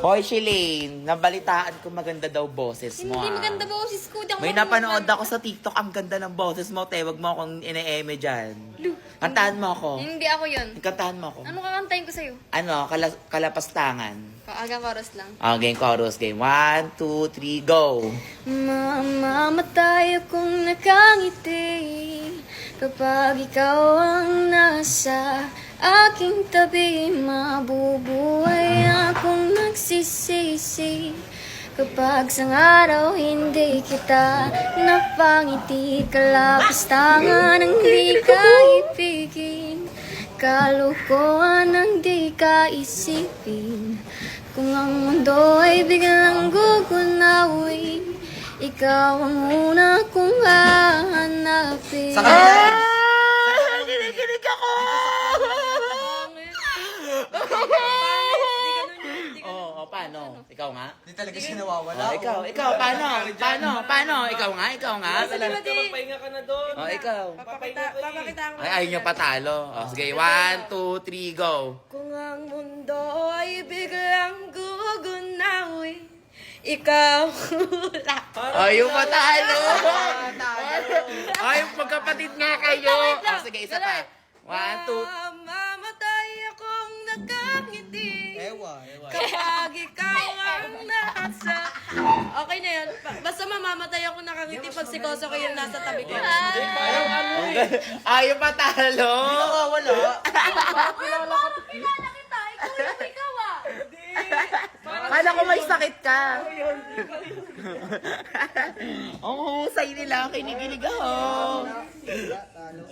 Hoy, Shilane, nabalitaan ko maganda daw boses mo. Hindi ah. maganda boses ko. Di ako May marunong napanood kumanta. ako sa TikTok, ang ganda ng boses mo, te. Wag mo akong ine-eme dyan. Kantahan mo ako. Hindi ako yun. Kantahan mo ako. Ano kakantayin ko sa'yo? Ano, kalapastangan. Kaaga chorus lang. Game chorus, game. 1, 2, 3, go! Mamamatay akong nakangiti kapag ikaw ang nasa aking tabi. Mabubuhay akong nagsisisi kapag sa araw hindi kita napangiti. Kalapastangan ang di ka ibigin, kalukuhan ang di ka isipin. Kung ang mundo ay biglang gugunawin, ikaw ang una kong hahanapin. Kinikilig ako! Oo, paano? Ikaw nga? Hindi talaga siya nawawala. Ikaw, paano? Ikaw nga? Magpahinga ka na doon. Ikaw. Papakita ko. Ay, ayaw niyo patalo. Sige, 1, 2, 3, go! Kung ang mundo ay biglang gugunawin, ikaw wala. Ayaw patalo! Ay, magkapatid nga kayo! Sige, isa pa. 1, 2, Mamatay akong nakangiti Ewa. kapag ikaw ang nasa. Okay na yan. Basta mamamatay ako nakangiti pag si Koso ko yung nasa tabi ko. ayaw patalo! Nawawala. Kilala kita, ikaw yung ikaw ah. Kala ko may sakit ka. Ang husay nila, kinikilig ako.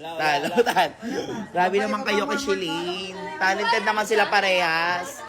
Talo. Grabe naman kayo kay Shilane. Talented naman sila parehas.